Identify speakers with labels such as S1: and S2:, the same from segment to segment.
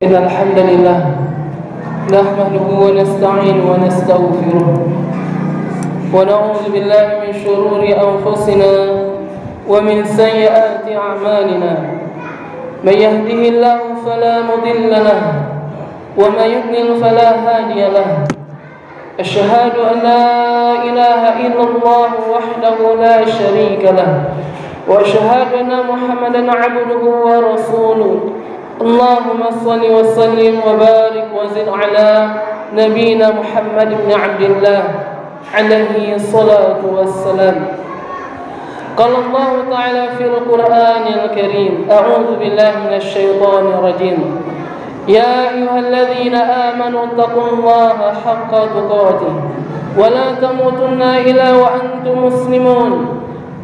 S1: إن الحمد لله نحمده ونستعين ونستغفره ونعوذ بالله من شرور أنفسنا ومن سيئات أعمالنا. من يهده الله فلا مضل له ومن يضلل فلا هادي له. أشهد أن لا إله إلا الله وحده لا شريك له وأشهد أن محمدا عبده ورسوله. اللهم صل وسلم وبارك وزد على نبينا محمد بن عبد الله عليه الصلاة والسلام. قال الله تعالى في القرآن الكريم: أعوذ بالله من الشيطان الرجيم. يا أيها الذين آمنوا اتقوا الله حق تقاته ولا تموتن إلا وأنتم مسلمون.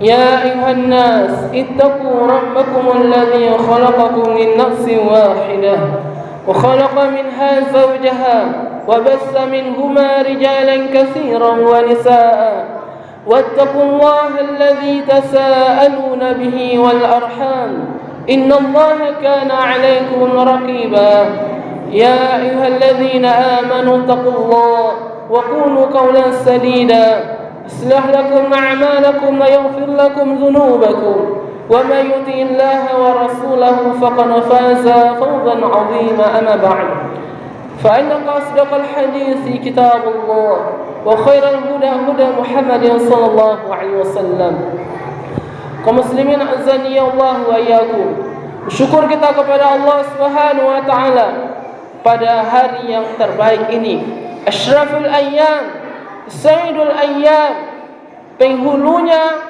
S1: يا أيها الناس اتقوا ربكم الذي خلقكم من نفس واحدة وخلق منها زوجها وبث منهما رجالا كثيرا ونساء واتقوا الله الذي تساءلون به والأرحام إن الله كان عليكم رقيبا. يا أيها الذين آمنوا اتقوا الله وقولوا قولا سديدا يصلح لكم أعمالكم ويغفر لكم ذنوبكم ومن يطع الله ورسوله فقد فاز فوزا عظيما. أما بعد فإن أصدق الحديث كتاب الله وخير الهدى هدى محمد صلى الله عليه وسلم. Kaum muslimin azani ya Allah wa iyyakum. Syukur kita kepada Allah Subhanahu wa taala pada hari yang terbaik ini, asyraful ayyam, sayyidul ayyam, penghulunya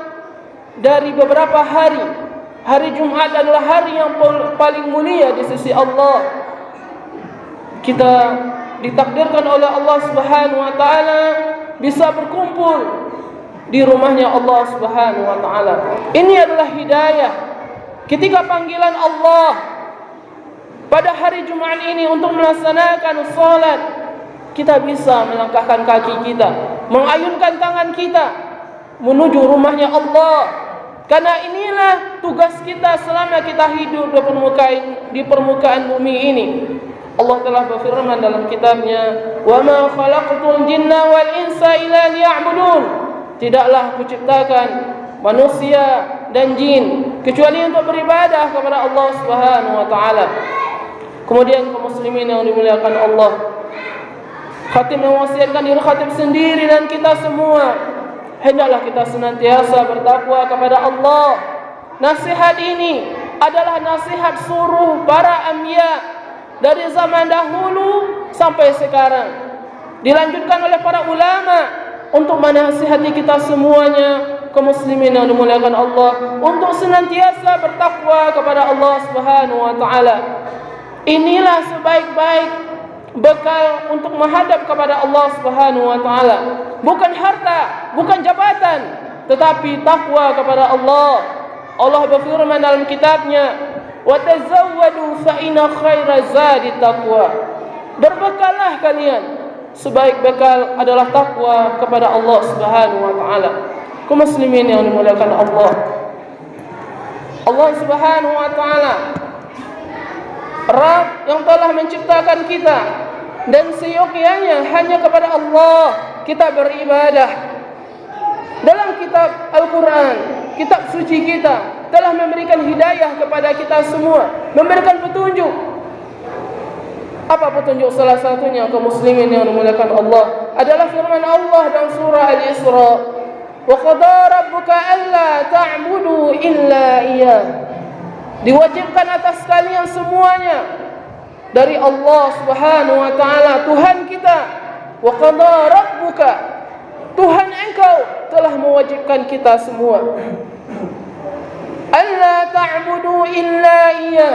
S1: dari beberapa hari. Hari Jumat adalah hari yang paling mulia di sisi Allah. Kita ditakdirkan oleh Allah Subhanahu wa taala bisa berkumpul di rumahnya Allah Subhanahu wa taala. Ini adalah hidayah. Ketika panggilan Allah pada hari Jumat ini untuk melaksanakan salat, kita bisa melangkahkan kaki kita, mengayunkan tangan kita menuju rumahnya Allah. Karena inilah tugas kita selama kita hidup di permukaan bumi ini. Allah telah berfirman dalam kitabnya, "Wa ma khalaqtul jinna wal insa illa liya'budun." Tidaklah aku ciptakan manusia dan jin kecuali untuk beribadah kepada Allah Subhanahu wa taala. Kemudian kaum muslimin yang dimuliakan Allah, khatib mewasiatkan diri khatib sendiri dan kita semua, hendaklah kita senantiasa bertakwa kepada Allah. Nasihat ini adalah nasihat suruh para anbiya dari zaman dahulu sampai sekarang. Dilanjutkan oleh para ulama untuk menasihati kita semuanya, kaum muslimin yang dimuliakan Allah, untuk senantiasa bertakwa kepada Allah Subhanahu wa taala. Inilah sebaik-baik bekal untuk menghadap kepada Allah Subhanahu wa taala. Bukan harta, bukan jabatan, tetapi takwa kepada Allah. Allah berfirman dalam kitabnya, "Wa tazawwadu fa inna khairaz zadi taqwa." Berbekallah kalian, sebaik bekal adalah takwa kepada Allah Subhanahu wa taala. Kaum muslimin yang dimuliakan Allah, Allah Subhanahu wa taala Rabb yang telah menciptakan kita, dan seyogyanya hanya kepada Allah kita beribadah. Dalam kitab Al-Quran, kitab suci kita, telah memberikan hidayah kepada kita semua, memberikan petunjuk. Apa petunjuk? Salah satunya kaum muslimin yang dimuliakan Allah adalah firman Allah dalam surah Al-Isra, "Wa qada rabbuka alla ta'budu illa iyyah." Diwajibkan atas kalian semuanya dari Allah Subhanahu wa taala, Tuhan kita. Wa qada rabbuka, Tuhan engkau telah mewajibkan kita semua, alla ta'budu illa iyyah,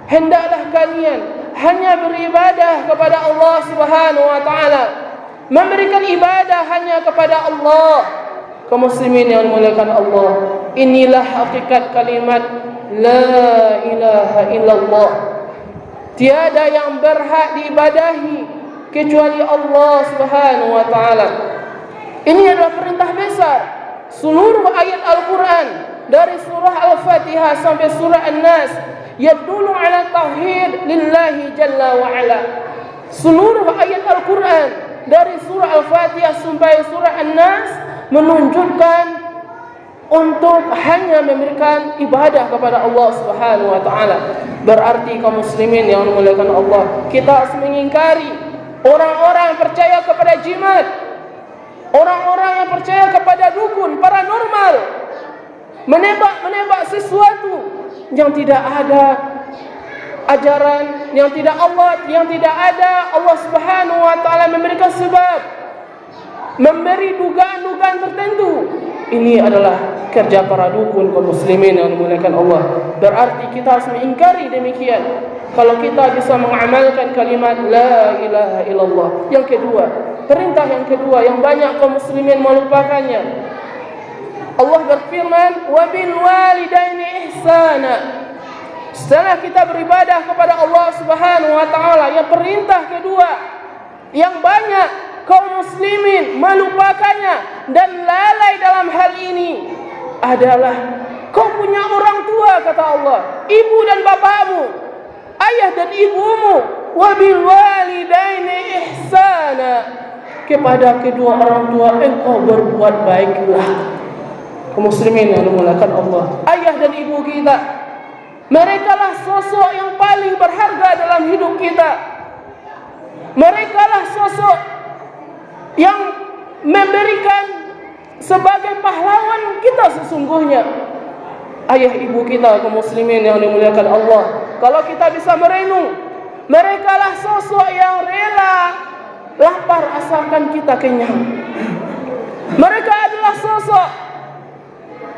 S1: hendaklah kalian hanya beribadah kepada Allah Subhanahu wa taala, memberikan ibadah hanya kepada Allah. Kaum muslimin yang dimuliakan Allah, inilah hakikat kalimat la ilaha illallah. Tiada yang berhak diibadahi kecuali Allah Subhanahu wa taala. Ini adalah perintah besar. Seluruh ayat Al-Quran dari surah Al-Fatihah sampai surah An-Nas yadullu ala tauhid lillahi jalla wa ala. Seluruh ayat Al-Quran dari surah Al-Fatihah sampai surah An-Nas menunjukkan untuk hanya memberikan ibadah kepada Allah Subhanahu wa taala. Berarti kaum muslimin yang dimuliakan Allah, kita harus mengingkari orang-orang yang percaya kepada jimat, orang-orang yang percaya kepada dukun, paranormal, menebak sesuatu yang tidak ada ajaran, yang tidak ada Allah Subhanahu wa taala memberikan sebab, memberi dugaan-dugaan tertentu. Ini adalah kerja para dukun kaum muslimin yang dimuliakan Allah. Berarti kita harus mengingkari demikian. Kalau kita bisa mengamalkan kalimat la ilaha illallah. Yang kedua, perintah yang kedua yang banyak kaum muslimin melupakannya. Allah berfirman, wa bil walidaini ihsana. Setelah kita beribadah kepada Allah Subhanahu wa taala, yang perintah kedua yang banyak kaum muslimin melupakannya dan lalai dalam hal ini adalah kau punya orang tua, kata Allah, ibu dan bapakmu, ayah dan ibumu, wabil walidaini ihsana, kepada kedua orang tua engkau berbuat baiklah. Kaum muslimin yang dimuliakan Allah, ayah dan ibu kita, mereka lah sosok yang paling berharga dalam hidup kita. Mereka lah sosok yang memberikan sebagai pahlawan kita sesungguhnya. Ayah ibu kita kaum muslimin yang dimuliakan Allah, kalau kita bisa merenung, mereka lah sosok yang rela lapar asalkan kita kenyang. Mereka adalah sosok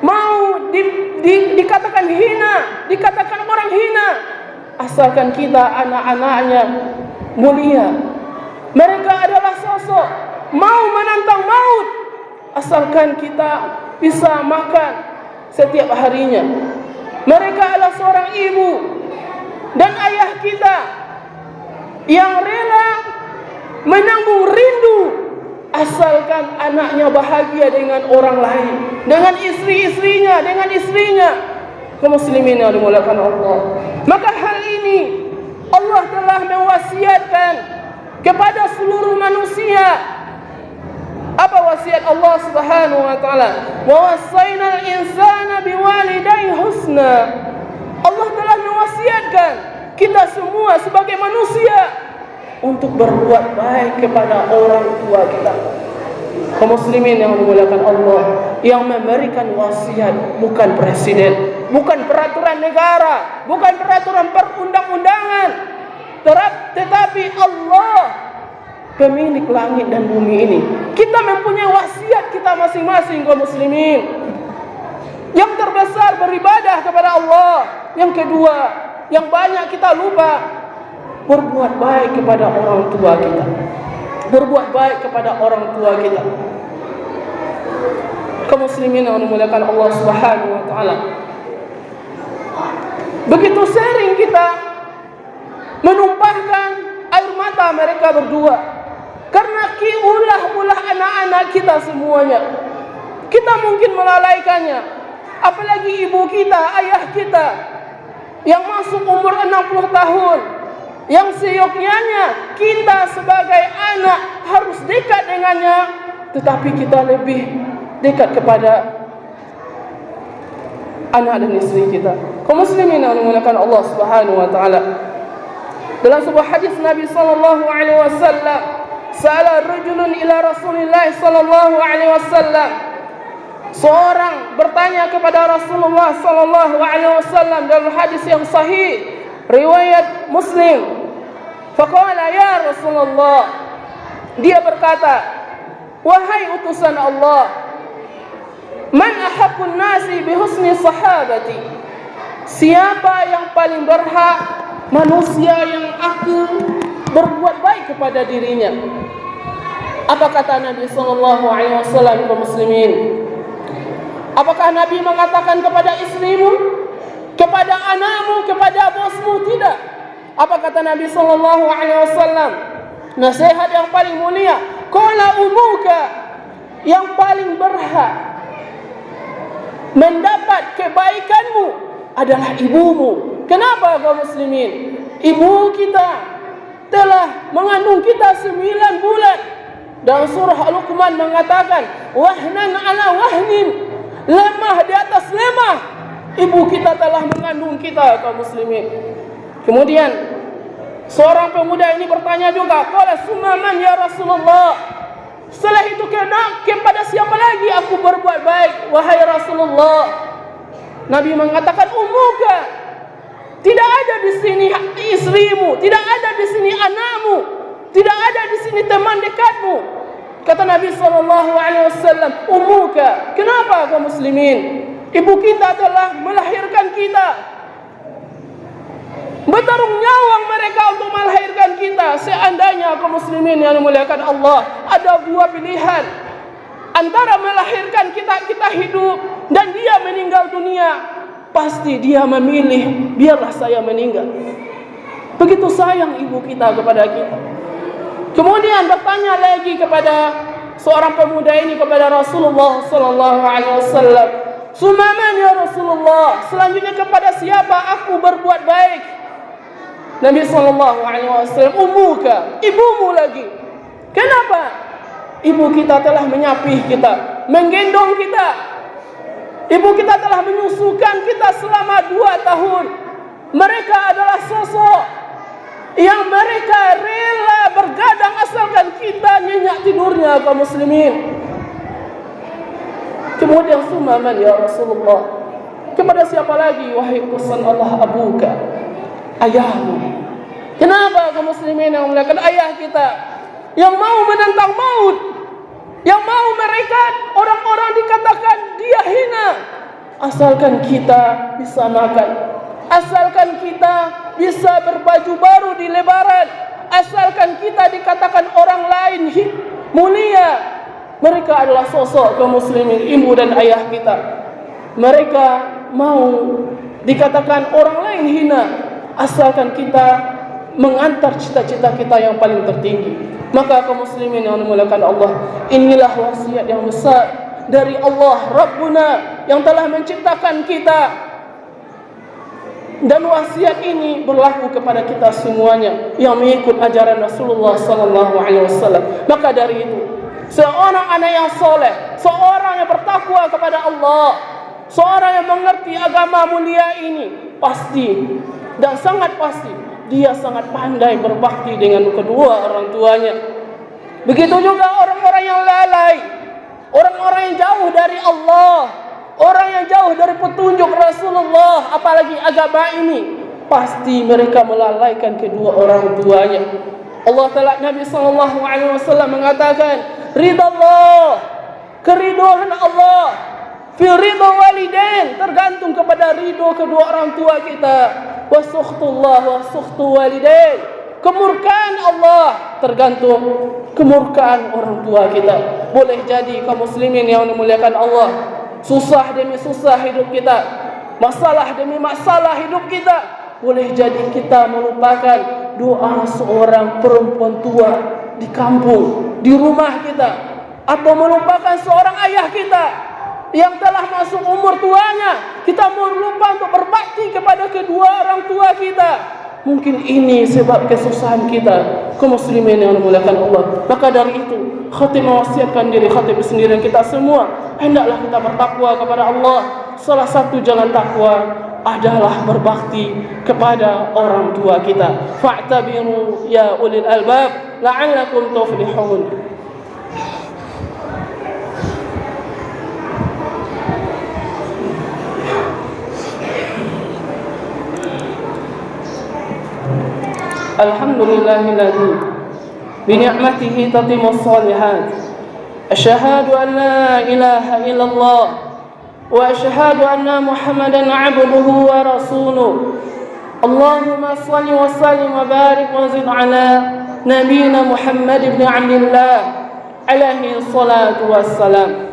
S1: mau dikatakan hina, dikatakan orang hina, asalkan kita anak-anaknya mulia. Mereka adalah sosok mau menantang maut, asalkan kita bisa makan setiap harinya. Mereka adalah seorang ibu dan ayah kita yang rela menanggung rindu asalkan anaknya bahagia dengan orang lain, dengan istri-istrinya, dengan istrinya. Kaum muslimin yang dimuliakan Allah, maka hal ini Allah telah mewasiatkan kepada seluruh manusia. Apa wasiat Allah Subhanahu wa taala? Wa wasainal insana biwalidayhi husna. Allah telah mewasiatkan kita semua sebagai manusia untuk berbuat baik kepada orang tua kita. Kaum muslimin yang dimuliakan Allah, yang memberikan wasiat bukan presiden, bukan peraturan negara, bukan peraturan perundang-undangan, tetapi Allah, pemilik langit dan bumi ini. Kita mempunyai wasiat kita masing-masing kaum muslimin. Yang terbesar beribadah kepada Allah. Yang kedua, yang banyak kita lupa, berbuat baik kepada orang tua kita. Berbuat baik kepada orang tua kita. Kaum muslimin yang dimuliakan Allah Subhanahu wa taala, begitu sering kita menumpahkan air mata mereka berdua karena ulah anak-anak kita semuanya. Kita mungkin melalaikannya, apalagi ibu kita, ayah kita yang masuk umur 60 tahun, yang seyogyanya kita sebagai anak harus dekat dengannya, tetapi kita lebih dekat kepada anak dan istri kita. Kaum muslimin yang dimuliakan Allah Subhanahu wa taala, dalam sebuah hadis Nabi sallallahu alaihi wasallam, sa'ala rajulun ila Rasulillah sallallahu alaihi wasallam, seorang bertanya kepada Rasulullah sallallahu alaihi wasallam dalam hadis yang sahih riwayat Muslim. Faqala ya Rasulullah, dia berkata, wahai utusan Allah, man ahaqqun nasi bihusni sahabati, siapa yang paling berhak manusia yang aku berbuat baik kepada dirinya? Apa kata Nabi sallallahu alaihi wasallam kaum muslimin? Apakah Nabi mengatakan kepada istrimu, kepada anakmu, kepada bosmu? Tidak. Apa kata Nabi sallallahu alaihi wasallam? Nasihat yang paling mulia, qala umuka, yang paling berhak mendapat kebaikanmu adalah ibumu. Kenapa kaum muslimin? Ibu kita telah mengandung kita 9 bulan. Dan surah Al-Luqman mengatakan, wahnan ala wahnin, lemah di atas lemah. Ibu kita telah mengandung kita, kaum muslimin. Kemudian seorang pemuda ini bertanya juga, qala summa man ya Rasulullah? Setelah itu kepada siapa lagi aku berbuat baik, wahai Rasulullah? Nabi mengatakan, ummuka. Tidak ada di sini istrimu, tidak ada di sini anakmu, tidak ada di sini teman dekatmu. Kata Nabi SAW, ummuka. Kenapa kaum muslimin? Ibu kita telah melahirkan kita, bertarung nyawa mereka untuk melahirkan kita. Seandainya kaum muslimin yang dimuliakan Allah, ada 2 pilihan antara melahirkan kita hidup dan dia meninggal dunia. Pasti dia memilih, biarlah saya meninggal. Begitu sayang ibu kita kepada kita. Kemudian bertanya lagi kepada seorang pemuda ini kepada Rasulullah SAW, sumaman ya Rasulullah, selanjutnya kepada siapa aku berbuat baik? Nabi SAW, ummuka, ibumu lagi. Kenapa? Ibu kita telah menyapih kita, menggendong kita. Ibu kita telah menyusukan kita selama 2 tahun. Mereka adalah sosok yang mereka rela bergadang asalkan kita nyenyak tidurnya, kaum muslimin. Kemudian sumaman ya Rasulullah, kepada siapa lagi wahai utusan Allah? Abuka, ayahmu. Kenapa kaum muslimin yang melihat ayah kita yang mau menentang maut, yang mau mereka orang-orang dikatakan dia hina, asalkan kita bisa makan, asalkan kita bisa berbaju baru di lebaran, asalkan kita dikatakan orang lain mulia. Mereka adalah sosok kaum muslimin, ibu dan ayah kita. Mereka mau dikatakan orang lain hina, asalkan kita mengantar cita-cita kita yang paling tertinggi. Maka kaum muslimin yang dimuliakan Allah, inilah wasiat yang besar dari Allah Rabbuna yang telah menciptakan kita. Dan wasiat ini berlaku kepada kita semuanya yang mengikut ajaran Rasulullah SAW. Maka dari itu, seorang anak yang soleh, seorang yang bertakwa kepada Allah, seorang yang mengerti agama mulia ini, pasti dan sangat pasti dia sangat pandai berbakti dengan kedua orang tuanya. Begitu juga orang-orang yang lalai, orang-orang yang jauh dari Allah, orang yang jauh dari petunjuk Rasulullah, apalagi agama ini, pasti mereka melalaikan kedua orang tuanya. Allah Ta'ala, Nabi SAW mengatakan, ridha Allah, keridhaan Allah, fi ridha walidain, tergantung kepada ridho kedua orang tua kita. Wa sukhtullah wa sukhtu walidain, kemurkaan Allah tergantung kemurkaan orang tua kita. Boleh jadi kaum muslimin yang dimuliakan Allah, susah demi susah hidup kita, masalah demi masalah hidup kita, boleh jadi kita melupakan doa seorang perempuan tua di kampung, di rumah kita, atau melupakan seorang ayah kita yang telah masuk umur tuanya. Kita lupa untuk berbakti kepada kedua orang tua kita. Mungkin ini sebab kesusahan kita, kaum muslimin yang dimuliakan Allah. Maka dari itu, khatib mewasiatkan diri khatib sendiri dan kita semua, hendaklah kita bertakwa kepada Allah. Salah satu jalan takwa adalah berbakti kepada orang tua kita. Fa'tabiru ya ulil albab la'allakum tuflihun. Alhamdulillahilladzi bini'matihi tatimmus shalihat. Asyhadu an la ilaha illallah wa asyhadu anna Muhammadan 'abduhu wa rasuluh. Allahumma shalli wa sallim wa barik wa zid ala nabiyyina Muhammad ibn Abdillah alaihi salatu wassalam.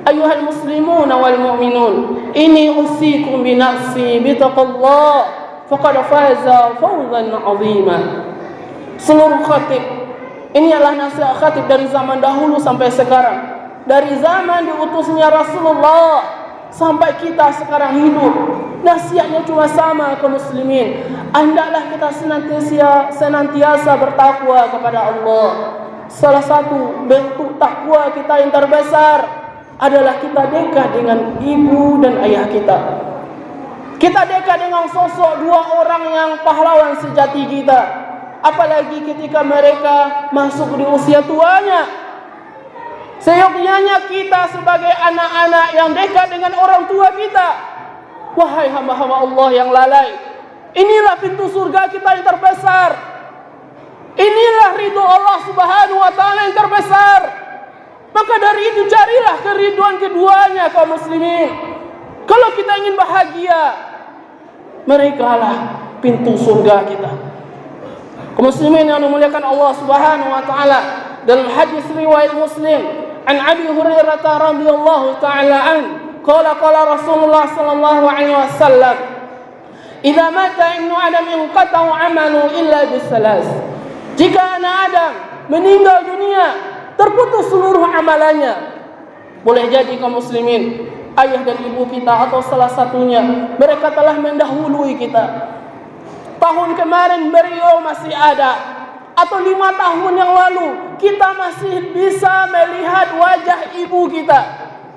S1: Ayuhal muslimun wal mu'minun, inni usikum bi nafsi bi taqwallah faqad faza fawzan 'azima. Seluruh khatib, ini adalah nasihat khatib dari zaman dahulu sampai sekarang, dari zaman diutusnya Rasulullah sampai kita sekarang hidup. Nasihatnya cuma sama kaum muslimin. Hendaklah kita senantiasa bertakwa kepada Allah. Salah satu bentuk takwa kita yang terbesar adalah kita dekat dengan ibu dan ayah kita. Kita dekat dengan sosok dua orang yang pahlawan sejati kita. Apalagi ketika mereka masuk di usia tuanya. Seyogyanya kita sebagai anak-anak yang dekat dengan orang tua kita. Wahai hamba-hamba Allah yang lalai, inilah pintu surga kita yang terbesar. Inilah ridho Allah Subhanahu wa ta'ala yang terbesar. Maka dari itu carilah keriduan keduanya kaum muslimin. Kalau kita ingin bahagia, merekalah pintu surga kita. Kaum muslimin yang dimuliakan Allah Subhanahu wa ta'ala, dalam hadis riwayat Muslim an Abi Hurairah radhiyallahu ta'ala an qala Rasulullah sallallahu alaihi wasallam, idza mata ibnu adam inqata'u 'amalu illa bisalas. Jika anak Adam meninggal dunia, terputus seluruh amalannya. Boleh jadi kaum muslimin, ayah dan ibu kita atau salah satunya, mereka telah mendahului kita. Tahun kemarin beliau masih ada, atau 5 tahun yang lalu kita masih bisa melihat wajah ibu kita,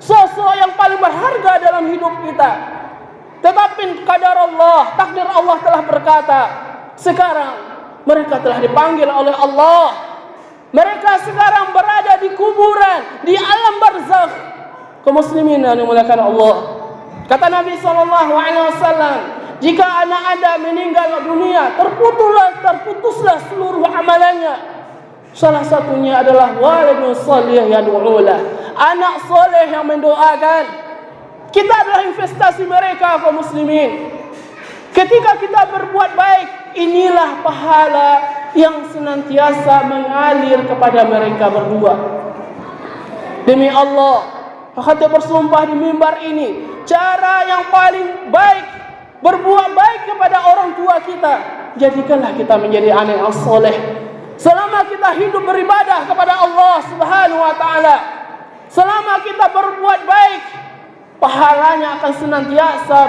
S1: sosok yang paling berharga dalam hidup kita. Tetapi qadar Allah, takdir Allah telah berkata, sekarang mereka telah dipanggil oleh Allah. Mereka sekarang berada di kuburan, di alam barzakh. Kaum muslimin yang dimuliakan Allah. Kata Nabi SAW, jika anak Adam meninggal dunia, terputuslah seluruh amalannya. Salah satunya adalah walidun salih yad'ulah, anak soleh yang mendoakan. Kita adalah investasi mereka kaum muslimin. Ketika kita berbuat baik, inilah pahala yang senantiasa mengalir kepada mereka berdua. Demi Allah, kata bersumpah di mimbar ini, cara yang paling baik berbuat baik kepada orang tua kita. Jadikanlah kita menjadi anak yang soleh. Selama kita hidup beribadah kepada Allah Subhanahu wa ta'ala, selama kita berbuat baik, pahalanya akan senantiasa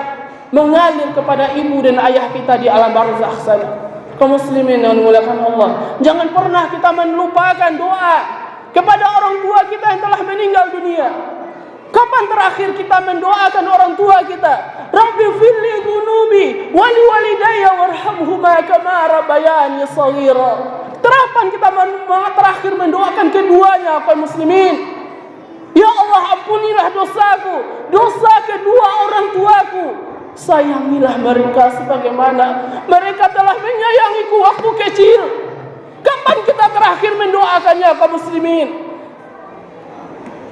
S1: mengalir kepada ibu dan ayah kita di alam barzakh sana. Kaum muslimin yang dimuliakan Allah, jangan pernah kita melupakan doa kepada orang tua kita yang telah meninggal dunia. Kapan terakhir kita mendoakan orang tua kita? Rabbi firli dhunubi wali walidayya warhamhuma kama rabbayani shaghira. Kapan kita terakhir mendoakan keduanya kaum muslimin? Ya Allah, ampunilah dosaku, dosa kedua orang tuaku. Sayangilah mereka sebagaimana mereka telah menyayangiku waktu kecil. Kapan kita terakhir mendoakannya kaum muslimin?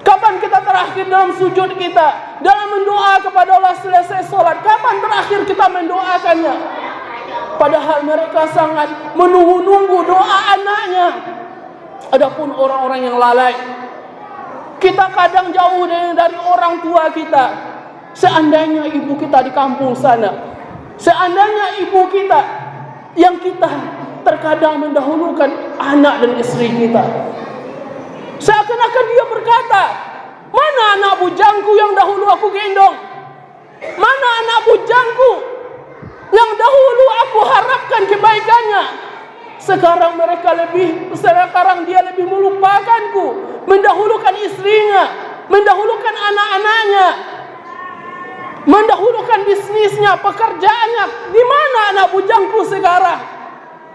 S1: Kapan kita terakhir dalam sujud kita, dalam mendoa kepada Allah selesai sholat? Kapan terakhir kita mendoakannya? Padahal mereka sangat menunggu-nunggu doa anaknya. Adapun orang-orang yang lalai, kita kadang jauh dari orang tua kita. Seandainya ibu kita di kampung sana, seandainya ibu kita yang kita terkadang mendahulukan anak dan istri kita, seakan-akan dia berkata, mana anak bujangku yang dahulu aku gendong? Mana anak bujangku yang dahulu aku harapkan kebaikannya? Sekarang dia lebih melupakanku, mendahulukan istrinya, mendahulukan anak-anaknya, mendahulukan bisnisnya, pekerjaannya. Di mana anak bujangku sekarang?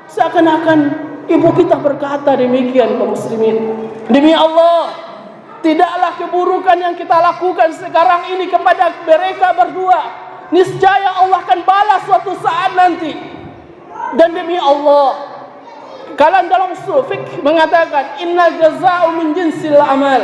S1: Seakan-akan ibu kita berkata demikian kaum muslimin. Demi Allah, tidaklah keburukan yang kita lakukan sekarang ini kepada mereka berdua, niscaya Allah akan balas suatu saat nanti. Dan demi Allah, kalian dalam usul fiqh mengatakan innal jazaa'u min jinsil amal.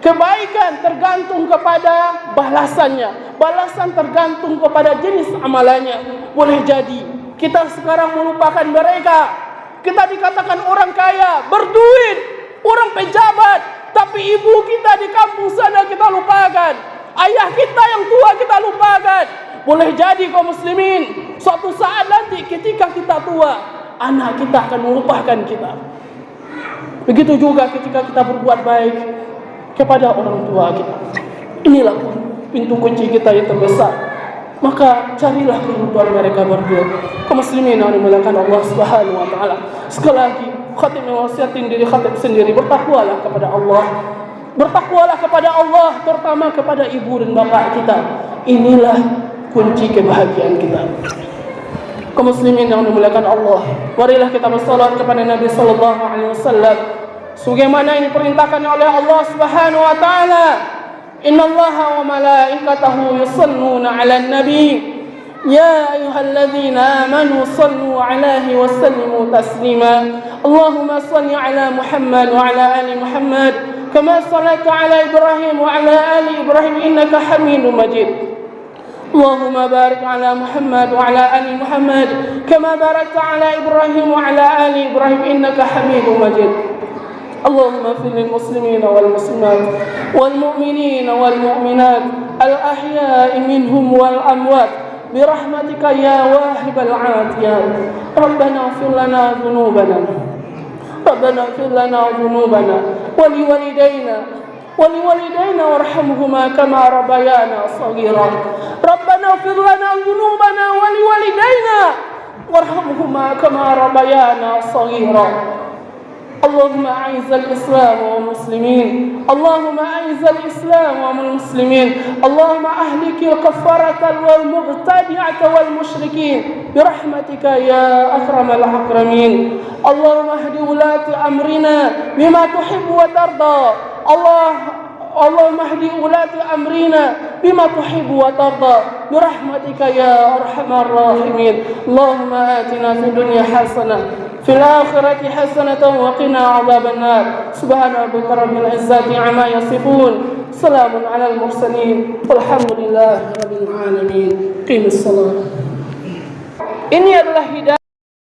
S1: Kebaikan tergantung kepada balasannya, balasan tergantung kepada jenis amalannya. Boleh jadi kita sekarang melupakan mereka. Kita dikatakan orang kaya, berduit, orang pejabat, tapi ibu kita di kampung sana kita lupakan. Ayah kita yang tua kita lupakan. Boleh jadi kaum muslimin, suatu saat nanti ketika kita tua, anak kita akan melupakan kita. Begitu juga ketika kita berbuat baik kepada orang tua kita. Inilah pintu kunci kita yang terbesar. maka carilah kebutuhan mereka berdua. Kaum muslimin yang dimuliakan Allah Subhanahu wa taala. Sekali lagi, khatib mewasiatin diri khatib sendiri, bertakwalah kepada Allah. Bertakwalah kepada Allah, terutama kepada ibu dan bapak kita. Inilah kunci kebahagiaan kita. Kaum muslimin yang dimuliakan Allah, marilah kita bersalawat kepada Nabi sallallahu alaihi wasallam sebagaimana yang diperintahkan oleh Allah Subhanahu wa taala. Innallaha wa malaikatahu yusalluna 'alan nabi ya ayyuhalladzina amanu sallu 'alaihi wa sallimu taslima. Allahumma shalli 'ala Muhammad wa 'ala ali Muhammad kama shallaita 'ala Ibrahim wa 'ala ali Ibrahim innaka Hamidum Majid. Allahumma barik 'ala Muhammad wa 'ala ali Muhammad kama barakta 'ala Ibrahim wa 'ala ali Ibrahim innaka Hamidum Majid. اللهم اغفر للمسلمين والمسلمات والمؤمنين والمؤمنات الأحياء منهم والأموات برحمتك يا واهب العافيات. ربنا اغفر لنا ذنوبنا ولوالدينا وارحمهما كما ربيانا صغيرا. ربنا اغفر لنا ذنوبنا ولوالدينا وارحمهما كما ربيانا صغيرا. اللهم أعز الإسلام والمسلمين، اللهم أعز الإسلام والمسلمين، اللهم أهلك الكفرة والمبتدعة والمشركين برحمتك يا أكرم الأكرمين. اللهم اهد ولاة أمرنا بما تحب وترضى. اللهم اهد ولاة أمرنا بما تحب وترضى برحمتك يا أرحم الراحمين. اللهم آتنا في الدنيا حسنة في الآخرة حسنة وقنا عذاب النار. سبحان ربك رب العزة عما يصفون، سلام على المرسلين والحمد لله رب العالمين. قيم الصلاة. Ini adalah hidayah